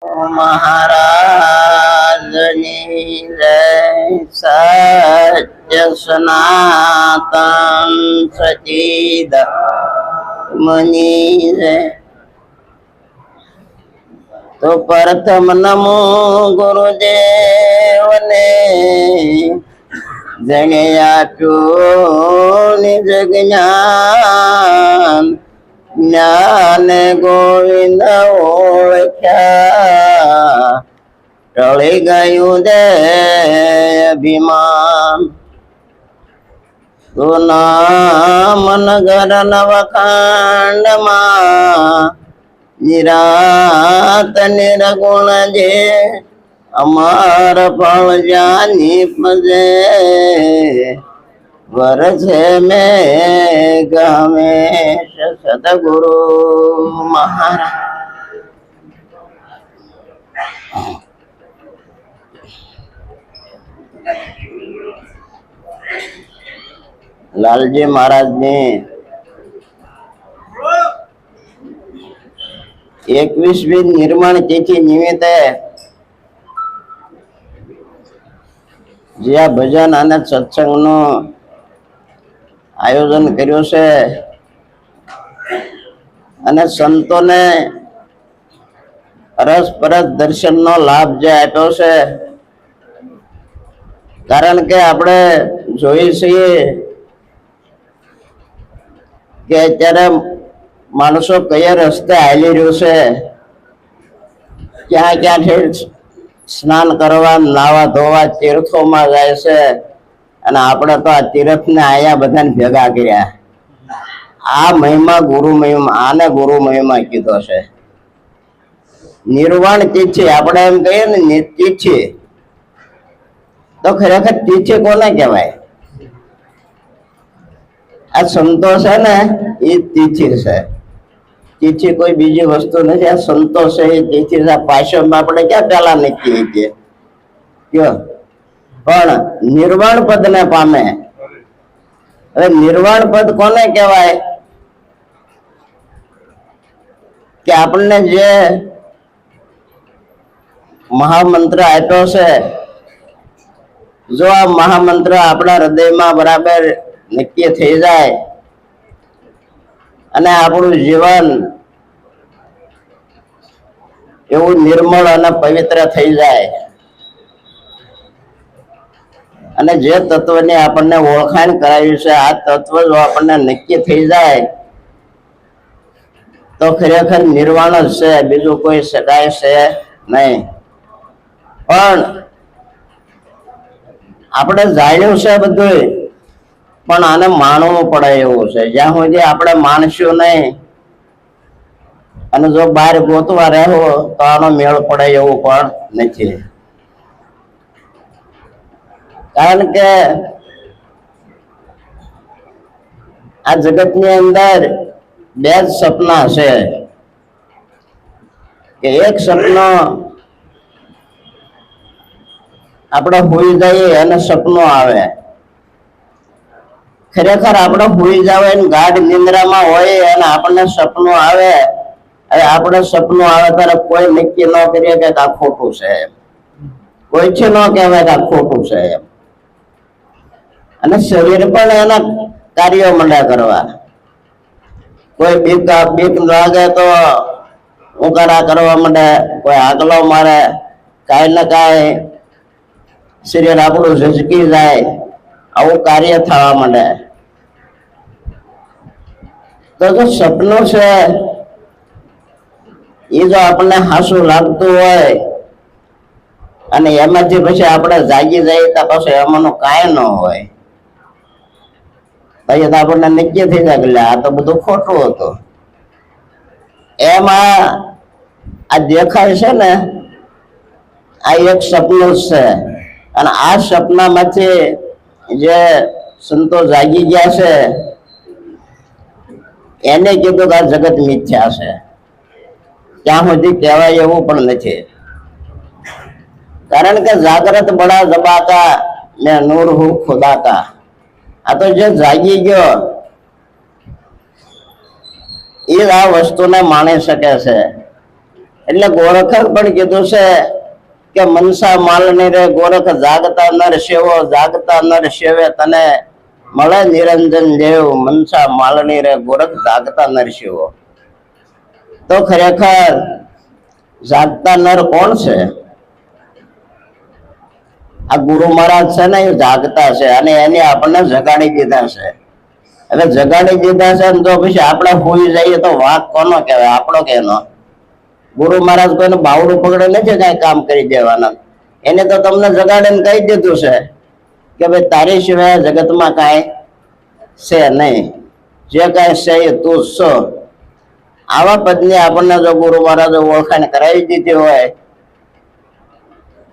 મહારાજની જય સત્ય સનાતન સચિદ મની જય. તો પ્રથમ નમો ગુરુદેવને જેણે આપ્યું નિજ જ્ઞાન. જ્ઞાન ગોવિંદ ઓળખ્યા ટળી ગયું દે અભિમાન. તો નામ નગર નવખંડમાં નિરાત નિર્ગુણ જે અમર ફળ જાની પજે. વરસે મેઘ હમેશ સદગુરુ મહારાજ. લાલજી મહારાજની 21મી નિર્માણ તિથિ નિમિત્તે જે આ ભજન અને સત્સંગનું આયોજન કર્યું છે અને સંતોને અરસપરસ દર્શનનો લાભ જે આપ્યો છે. કારણ કે આપણે જોઈએ છીએ કે અત્યારે માણસો કયા રસ્તે હાલી રહ્યું છે, ક્યાં ક્યાંથી સ્નાન કરવા, નાવા ધોવા તીર્થોમાં જાય છે. અને આપણે તો આ તીર્થને આયા બધાને ભેગા કર્યા. આ મહિમા ગુરુ મહિમા, આને ગુરુ મહિમા કીધો છે. નિર્વાણ તિથિ આપણે એમ કહીએ ને તિથિ, તો ખરેખર તિથિ કોને કહેવાય? આ સંતો છે ને એ તિથિ છે. તિથિ કોઈ બીજી વસ્તુ નથી. આ સંતો છે એ તિથિ છે. પાછળમાં આપણે ક્યાં પેલા નક્કી છીએ કયો? પણ નિર્વાણ પદ ને પામે. હવે નિર્વાણ પદ કોને કહેવાય? કે આપણને જે મહામંત્ર આપ્યો છે, જો આ મહામંત્ર આપણા હૃદયમાં બરાબર નક્કી થઈ જાય અને આપણું જીવન એવું નિર્મળ અને પવિત્ર થઈ જાય અને જે તત્વની આપણને ઓળખાણ કરાવી છે, આ તત્વ જો આપણને નક્કી થઈ જાય તો ખરેખર નિર્વાણ જ છે, બીજું કોઈ સદાય છે નહીં. પણ આપણે જાણ્યું છે બધું, પણ આને માણવું પડે એવું છે. જ્યાં સુધી આપણે માનશું નહીં અને જો બહાર ગોતવા રહેવો તો આનો મેળ પડે એવું પણ નથી. કારણ કે આ જગતની અંદર બે જ સપના છે. કે એક સપનો આપણે ભૂલી જઈએ અને સપનું આવે. ખરેખર આપણે ભૂલી જવાય ને ગાઢ નિંદ્રામાં હોય અને આપણને સપનું આવે. હવે આપણે સપનું આવે ત્યારે કોઈ નક્કી ન કરીએ કે આ ખોટું છે, કોઈથી ન કહેવાય કે આ ખોટું છે. અને શરીર પણ એના કાર્યો મંડ્યા કરવા. કોઈ બીક લાગે તો ઉકાળા કરવા માંડે, કોઈ આગલો મારે, કાંઈ ને કાંઈ શરીર આપણું ઝઝકી જાય, આવું કાર્ય થવા માંડે. તો જો સપનું છે એ જો આપણને હાસું લાગતું હોય અને એમાંથી પછી આપણે જાગી જઈએ તો પછી એમાંનું કાંઈ ન હોય, તો આપણને નક્કી થઈ જાય કે આ તો બધું ખોટું હતું. એમાં આ દેખાય છે ને, આ એક સપનું જ છે. અને આ સપનામાંથી જે સંતો જાગી ગયા છે એને કીધું કે આ જગત મિથ્યા છે. ત્યાં સુધી કહેવાય એવું પણ નથી. કારણ કે જાગ્રત બડા જબાકા ને નૂર હું ખુદા કા. આ તો જે જાગી ગયો એ આ વસ્તુને માણી શકે છે. એટલે ગોરખે પણ કીધું છે કે મનસા માલની રે ગોરખ જાગતા નર સેવો, જાગતા નર સેવે તને મળે નિરંજન દેવ, મનસા માલની રે ગોરખ જાગતા નર સેવો. તો ખરેખર જાગતા નર કોણ છે? આ ગુરુ મહારાજ છે ને એ જાગતા છે, અને એને આપણને જગાડી દીધા છે. હવે જગાડી દીધા છે ને તો પછી આપણે હોઈ જઈએ તો વાંક કોનો કહેવાય? આપણો કે એનો? ગુરુ મહારાજ કોઈને બાવડું પકડે નથી કઈ કામ કરી દેવાના. એને તો તમને જગાડીને કહી દીધું છે કે ભાઈ તારી સિવાય જગતમાં કાંઈ છે નહીં, જે કાંઈ છે એ તું છો. આવા પદની આપણને જો ગુરુ મહારાજે ઓળખાણ કરાવી દીધી હોય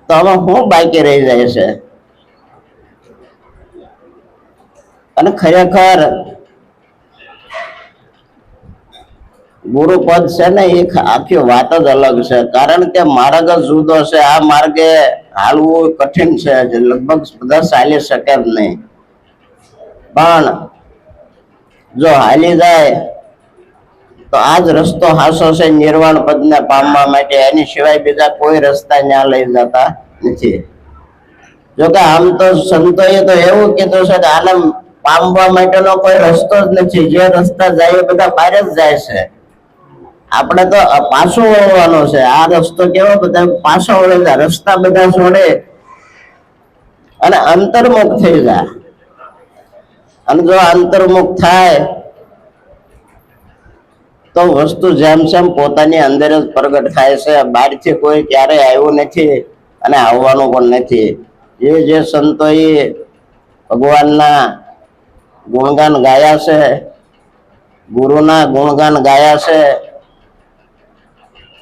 તો આમાં શું બાકી રહી જાય છે? અને ખરેખર ગુરુપદ છે ને એ આખી વાત જ અલગ છે, કારણ કે માર્ગ જ જુદો છે. આ માર્ગે હાલવું કઠિન છે, લગભગ બધા ચાલી શકે જ નહીં. પણ જો હાલી જાય તો આ જ રસ્તો હાસો છે નિર્વાણ પદને પામવા માટે. એની સિવાય બીજા કોઈ રસ્તા ત્યાં લઈ જતા નથી. જોકે આમ તો સંતોએ તો એવું કીધું છે કે આને પામવા માટેનો કોઈ રસ્તો જ નથી, જે રસ્તા જાય એ બધા બહાર જ જાય છે. આપણે તો પાછો વળવાનો છે. આ રસ્તો કેવો બધા પાછો વળે જાય, રસ્તા બધા છોડે અને અંતર્મુખ થઈ જાય. અને જો અંતર્મુખ થાય તો વસ્તુ જેમ જેમ પોતાની અંદર જ પ્રગટ થાય છે. બહારથી કોઈ ક્યારેય આવ્યું નથી અને આવવાનું પણ નથી. જે સંતોએ ભગવાનના ગુણગાન ગાયા છે, ગુરુના ગુણગાન ગાયા છે,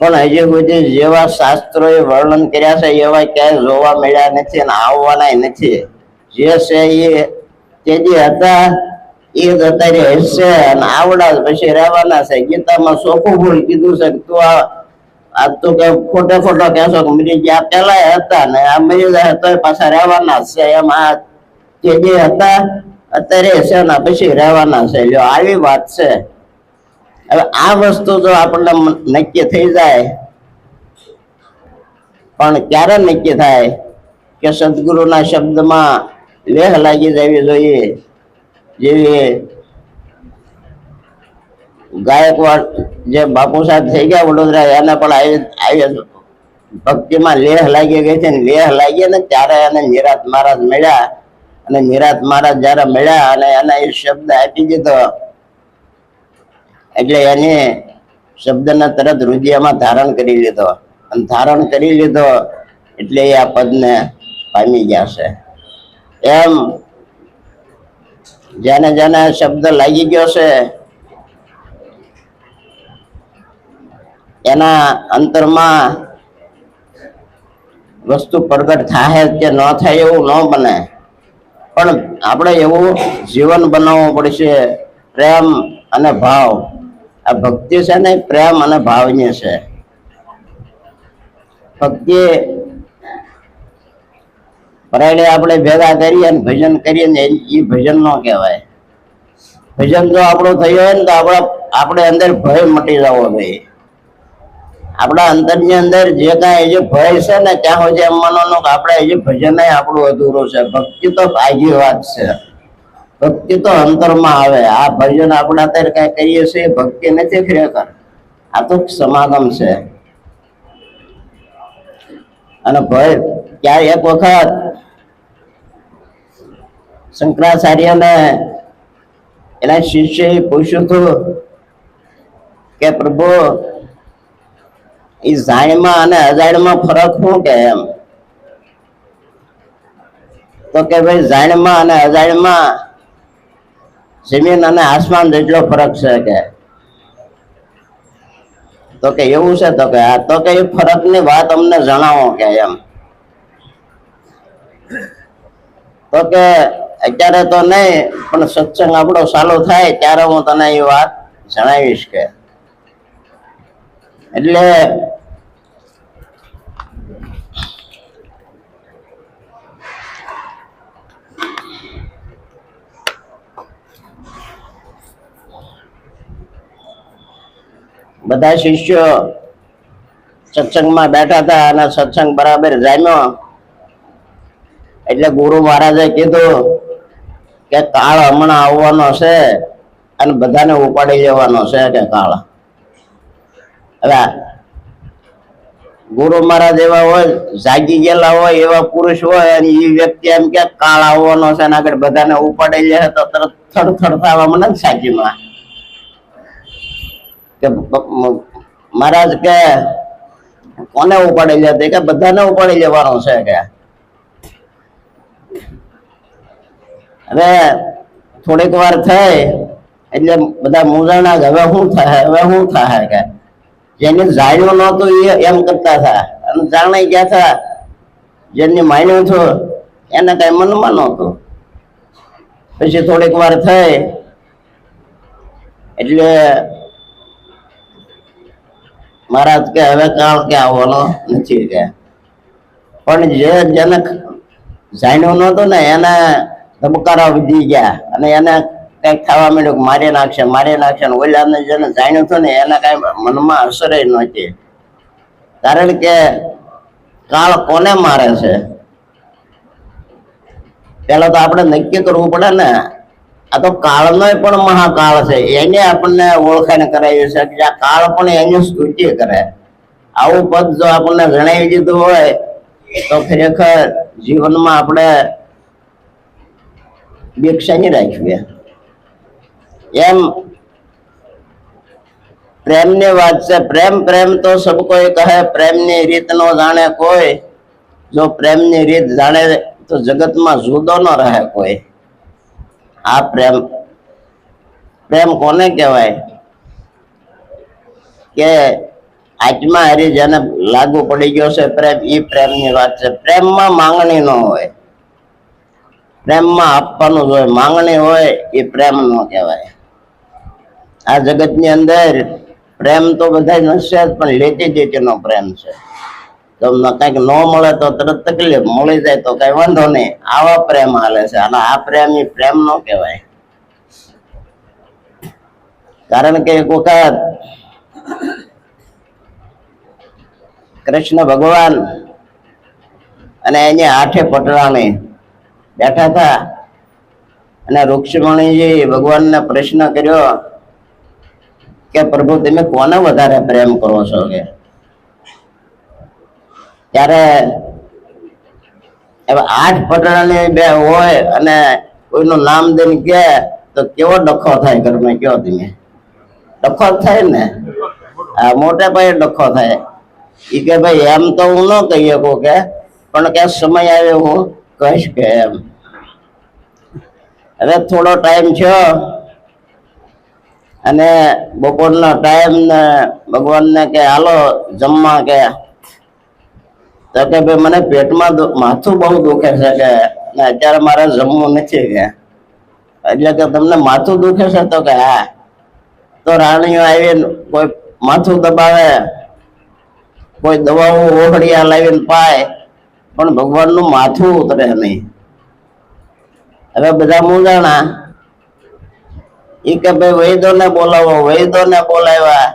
પણ હજી સુધી જેવા શાસ્ત્રોએ વર્ણન કર્યા છે એવા ક્યાંય જોવા મળ્યા નથી અને આવવાના નથી. જે છે એ તેજી હતા એ જ અત્યારે હશે અને આવડા પછી રહેવાના છે. ગીતામાં ચોખ્ખું ભૂલ કીધું છે કે તું આ તો કે ખોટે ખોટો કહેશો કે મરી ગયા પેલા હતા ને આ મરી જાય તો પાછા રહેવાના છે. એમ આ તેજી હતા અત્યારે હશે ને પછી રહેવાના છે. જો આવી વાત છે. હવે આ વસ્તુ જો આપણને નક્કી થઈ જાય, પણ ક્યારે નક્કી થાય કે સદગુરુના શબ્દમાં લેહ લાગી જવી જોઈએ. જેવી ગાયકવાડ જે બાપુ સાહેબ થઈ ગયા વડોદરા, એને પણ આવી ભક્તિમાં લેહ લાગી ગઈ છે. લેહ લાગી ને ત્યારે એને નિરાત મહારાજ મળ્યા, અને નિરાત મહારાજ જયારે મળ્યા અને એને એ શબ્દ આપી દીધો એટલે એને શબ્દને તરત હૃદયમાં ધારણ કરી લીધો, અને ધારણ કરી લીધો એટલે એ આ પદને પામી ગયા છે. એમ જેને જેને શબ્દ લાગી ગયો છે એના અંતરમાં વસ્તુ પ્રગટ થાય કે ન થાય એવું ન બને, પણ આપણે એવું જીવન બનાવવું પડશે. પ્રેમ અને ભાવ, આ ભક્તિ છે ને પ્રેમ અને ભાવની છે. ભક્તિ પરાયણે આપણે ભેગા કરીએ ને ભજન કરીએ ને એ ભજન ન કહેવાય. ભજન જો આપણું થયું હોય ને તો આપણે અંદર ભય મટી જવો જોઈએ. આપણા અંતરની અંદર જે કાંઈ જે ભય છે ને ત્યાં સુધી એમ માનવાનું કે આપણે હજી ભજન આપણું અધૂરું છે. ભક્તિ તો ભાગી વાત છે, ભક્તિ તો અંતરમાં આવે. આ ભજન આપણે અત્યારે કઈ કરીએ છીએ ભક્તિ નથી ખરેખર, આ તો સમાગમ છે. અને ભય ક્યારે એક વખત શંકરાચાર્યને એના શિષ્યએ પૂછ્યું હતું કે પ્રભુ એ જાણમાં અને અજાણમાં ફરક શું કે એમ? તો કે ભાઈ જાણમાં અને અજાણમાં જમીન અને આસમાન જેટલો ફરક છે કે. તો કે એવું છે? તો કે આ તો કે એ ફરકની વાત અમને જણાવો કે એમ. તો કે અત્યારે તો નહીં, પણ સત્સંગ આપણો ચાલુ થાય ત્યારે હું તને એ વાત જણાવીશ કે. એટલે બધા શિષ્યો સત્સંગમાં બેઠા હતા અને સત્સંગ બરાબર જામ્યો એટલે ગુરુ મહારાજે કીધું કે કાળ હમણાં આવવાનો છે અને બધાને ઉપાડી લેવાનો છે કે કાળ. હવે ગુરુ મહારાજ એવા હોય, જાગી ગયેલા હોય, એવા પુરુષ હોય અને એ વ્યક્તિ એમ કે કાળ આવવાનો છે અને આગળ બધાને ઉપાડી લે તો તરત થડથડ થવા મને ને સાચીમાં કે મહારાજ કે કોને ઉપાડી લે કે બધાને ઉપાડી લેવાનો છે કે. હવે થોડીક વાર થઈ એટલે બધા મૂંઝાણા હવે શું થાય કે જેને જાણ્યું નહોતું એ એમ કરતા હતા અને જાણે ગયા હતા જેને માન્યું હતું એને કઈ મનમાં નહોતું. પછી થોડીક વાર થઈ એટલે મહારાજ કે હવે કાળ કે આવવાનો નથી કે. પણ જેને જાણ્યું નહોતું ને એને ધબકારા વધી ગયા અને એને કઈક થવા માંડ્યું કે મારી નાખશે ને ઓલાને જેને જાણ્યું હતું ને એને કઈ મનમાં અસર નહોતી. કારણ કે કાળ કોને મારે છે પેલા તો આપણે નક્કી કરવું પડે ને. આ તો કાળનો પણ મહાકાળ છે, એને આપણને ઓળખાણ કરાવી છે કે આ કાળ પણ એની સ્તુતિ કરે. આવું પદ જો આપણને જણાવી દીધું હોય તો ખરેખર જીવનમાં આપણે ભિક્ષા નહીં રાખીએ. એમ પ્રેમની વાત છે. પ્રેમ તો સબ કોઈ કહે, પ્રેમની રીત નો જાણે કોઈ. જો પ્રેમની રીત જાણે તો જગતમાં જુદો ન રહે કોઈ. આ પ્રેમ કોને કહેવાય કે આત્મા હરી જેને લાગુ પડી ગયો છે પ્રેમ, એ પ્રેમની વાત છે. પ્રેમમાં માંગણી ન હોય, પ્રેમમાં આપવાનું હોય. માંગણી હોય એ પ્રેમ ન કહેવાય. આ જગતની અંદર પ્રેમ તો બધા નશે જ, પણ લેતી દેતીનો પ્રેમ છે. તમને કઈક ન મળે તો તરત તકલીફ, મળી જાય તો કઈ વાંધો નહીં, આવા પ્રેમ હાલે છે. અને આ પ્રેમ એ પ્રેમ ન કહેવાય. કારણ કે એક વખત કૃષ્ણ ભગવાન અને એની 8 પટરાણી બેઠા હતા અને રુક્ષ્મણીજી ભગવાનને પ્રશ્ન કર્યો કે પ્રભુ તમે કોને વધારે પ્રેમ કરો છો કે. ત્યારે 8 પટરાણી બે હોય અને કોઈનું નામ દઈને કે તો કેવો ડખો થાય ઘરમાં, કયો તમે? ડખો થાય ને, આ મોટા પાયે ડખો થાય. એ કે ભાઈ એમ તો હું ન કહી શકું કે, પણ કે સમય આવે હું કહીશ કે એમ. હવે થોડો ટાઈમ થયો અને બપોરનો ટાઈમ ને ભગવાનને કે હાલો જમવા કે. તો કે ભાઈ મને પેટમાં માથું બહુ દુખે છે કે અત્યારે મારે જમવું નથી કે. એટલે કે તમને માથું દુખે છે? તો કે હા. તો રાણીઓ આવીને કોઈ માથું દબાવે, કોઈ દવાઓ ઓહળિયા લાવીને પાય, પણ ભગવાનનું માથું ઉતરે નહીં. હવે બધા મૂંઝાણા. એ કે ભાઈ વૈદોને બોલાવો, વૈદોને બોલાવ્યા,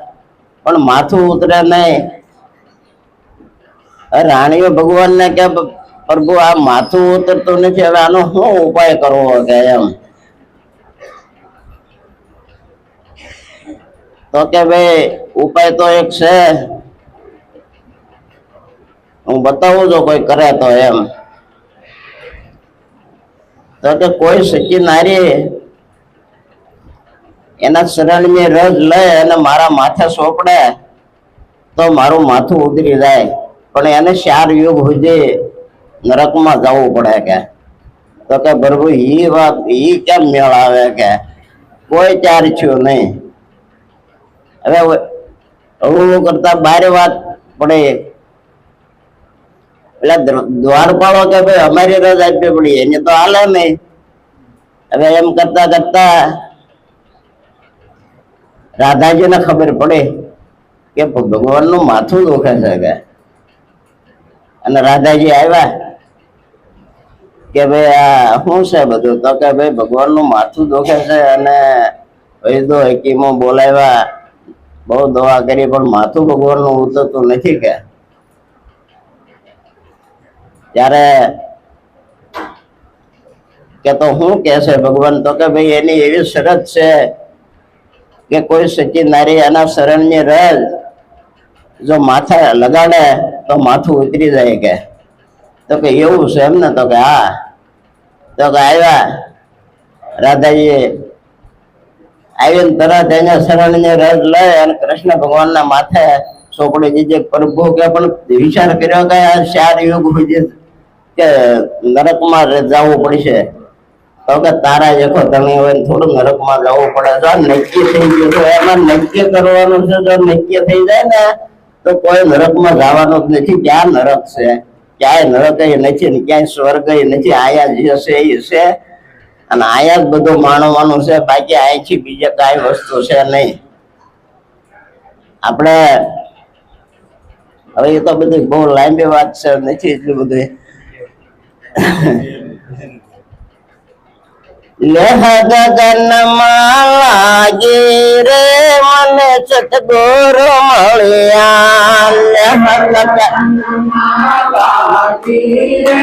પણ માથું ઉતરે નહીં. રાણીઓ ભગવાનને કે પ્રભુ આ માથું ઉતરતું નથી, હવે આનો શું ઉપાય કરવો કે એમ. તો કે ભાઈ ઉપાય તો એક છે, હું બતાવું જો કોઈ કરે તો એમ. તો કે કોઈ સચી નારી એના શરણની રજ લે અને મારા માથે સોંપડે તો મારું માથું ઉતરી જાય, પણ એને 4 યુગ સુધી નરકમાં જવું પડે કે. તો કે પ્રભુ ઈ વાત ઈ કેમ મેળ આવે કે કોઈ 4 થયું નહીં. હવે હું કરતા 12 વાત પડે. એટલે દ્વારપાળો કે ભાઈ અમારી રજ આપવી પડી, એને તો હાલે નહીં. હવે એમ કરતા કરતા રાધાજીને ખબર પડે કે ભગવાનનું માથું દુખે છે કે. અને રાધાજી આવ્યા કે ભાઈ આ શું છે બધું? તો કે ભાઈ ભગવાનનું માથું દુખે છે અને વૈદો હકીમો બોલાવ્યા, બહુ દવા કરી, પણ માથું ભગવાનનું ઉતરતું નથી કે. ત્યારે કે તો શું કે છે ભગવાન? તો કે ભાઈ એની એવી શરત છે કે કોઈ સચી નારી એના શરણની રજ જો માથે લગાડે તો માથું ઉતરી જાય કે. તો કે એવું છે એમ ને? તો કે હા. તો કે આવ્યા રાધાજી આવીને તરત એને શરણની રજ લઈ અને કૃષ્ણ ભગવાનના માથે ચોપડી દીધી. પ્રભુ કે પણ વિચાર કર્યો કે આ 4 યુગ સુધી કે નરકમાં જવું પડશે? તો કે તારા જેખો તમે હોય થોડું નરકમાં જવું પડે. જો નક્કી થઈ ગયું તો એમાં નક્કી કરવાનું છે. જો નક્કી થઈ જાય ને તો કોઈ નરકમાં જવાનું જ નથી. ક્યાં નરક છે? ક્યાંય નરક નથી ને ક્યાંય સ્વર્ગ નથી. આયા જે છે એ છે અને આયા જ બધું માણવાનું છે. બાકી અહીંથી બીજે કાંઈ વસ્તુ છે નહીં. આપણે હવે એ તો બધી બહુ લાંબી વાત છે, નથી એટલું બધું. લેહ ગગનમાં લાગી રે મને સતગુરુ મળ્યા. લેહ ગગનમાં લાગી રે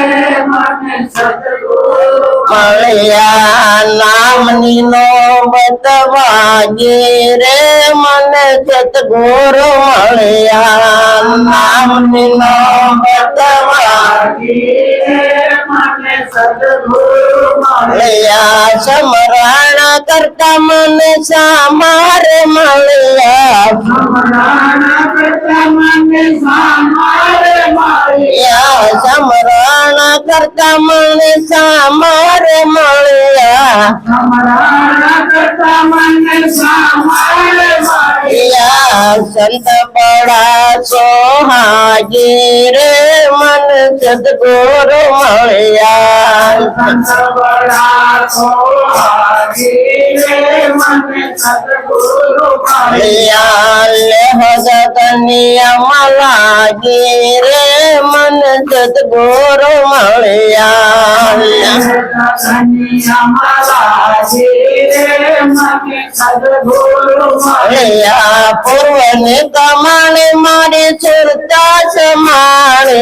મને સતગુરુ મળ્યા. નામની નોબત વાગી રે મને સતગુરુ મળ્યા. નામની નોબત વાગી રે મને સતગુરુ મળ્યા. સમરણ કરતા મને સામારે મળ્યા. સમરણ કરતા મને સામારે મળ્યા. સમરણ કરતા મને સામારે મળ્યા. સમરણ કરતા મને સામારે મળ્યા. સંત બડા સોહાગી રે મન સદગુરુ મળ્યા. સંત બડા સોહાગી રે મને સદગુરુ મળ્યા. લેહ ગગનિયામાં લાગી રે મન સદગુરુ મળ્યા. લેહ ગગનિયામાં લાગી રે મને સદગુરુ મળ્યા. પૂર્વની કમાણી મારી સુરતા સમાણે.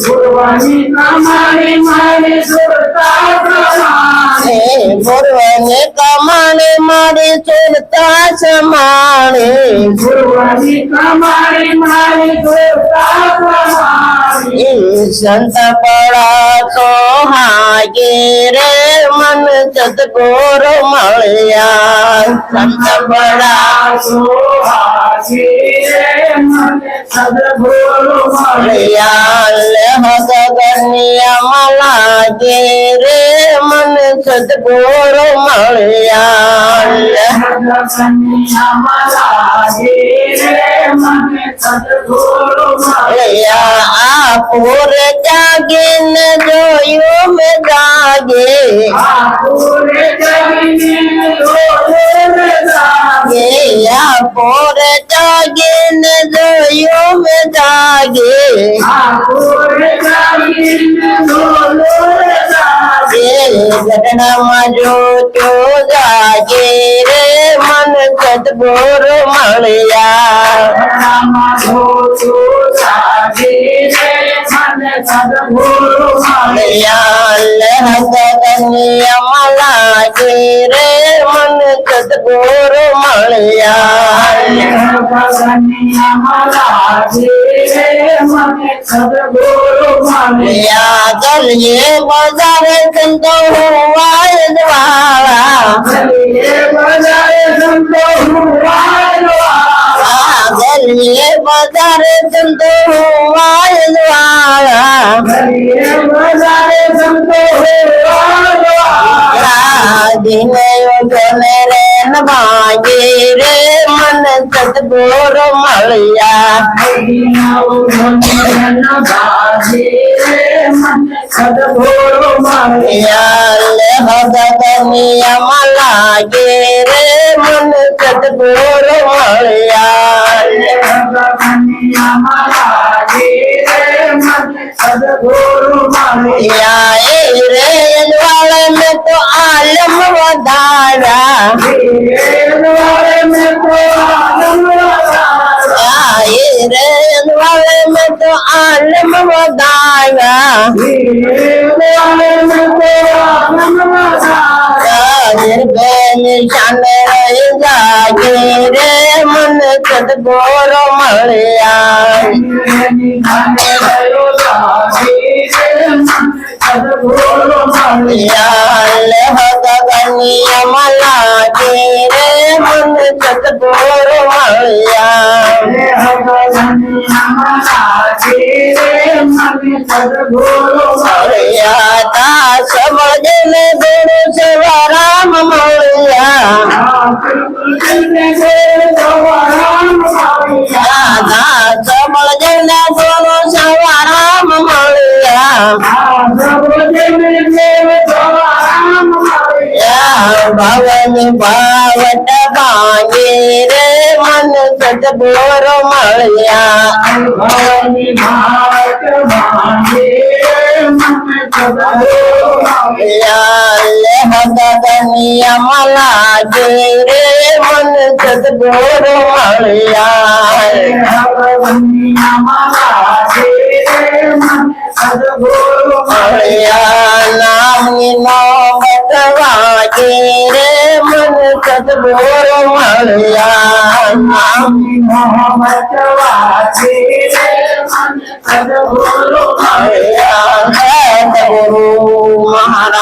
પૂર્વની કમાણી મારી સુરતા સમાણે. પૂર્વની કમાણી મારી સુરતા સમાણે. પૂર્વની કમાણી મારી સુરતા સમાણે. સંત બડા સોહાગી રે મન સદગુરુ મળ્યા. સંત બડા સોહાગી રે મને સદગુરુ મળ્યા. લેહ ગગનિયામાં લાગી રે મને સદગુરુ મળ્યા. લેહ ગગનિયામાં લાગી રે મને સદગુરુ મળ્યા. આ પૂરે જાગીને જોયું મેં જાગે. આ પૂરે જાગીને જોયું મેં જાગે. આ પૂરે જાગીને જોયું મેં જાગે. આ પૂરે જાગીને જોયું મેં જાગે. ઘટનામાં જોતું જાગે રે મન સદગુરુ મળ્યા. ઘટનામાં જોતું જાગે રે મને સદગુરુ મળ્યા. લેહ ગગનિયામાં લાગી રે મને સદગુરુ મળ્યા. લેહ ગગનિયામાં લાગી રે મને સદગુરુ મળ્યા. ગલીએ બજારે સંતો હુવાય વાળા. ગલીએ બજારે સંતો હુવાય વાળા. ગલીએ બજારે સંતો હુવાય વાળા. ગલીએ બજારે સંતો હુવાય વાળા. દિને યોગને રે ભાગી રે મન સદગુરુ મળ્યા. દિને યોગને ભાગી રે મને સદગુરુ મળ્યા. લેહ ગગનિયામાં લાગી રે મને સદગુરુ મળ્યા. લેહ ગગનિયામાં લાગી રે મને સદગુરુ મળ્યા. એ રે વાળે મેં તો આલમ વધારા. એ રે વાળે મેં તો આલમ વધારા. એ रे वाले में तो आलम बताया निशान रहेगा रे मन सतगुर मलिया गनिया मला रे मन सतगुर मलिया समझने गुरु से राम मलिया समझने गुरु से राम मलिया भवन भावट भांगे रे मन सतगुर मलिया गनिया मला रे मन सतगुर मलिया नाम नो बतवा रे मन सतगुर मलिया नाम सतगुरु महाराज।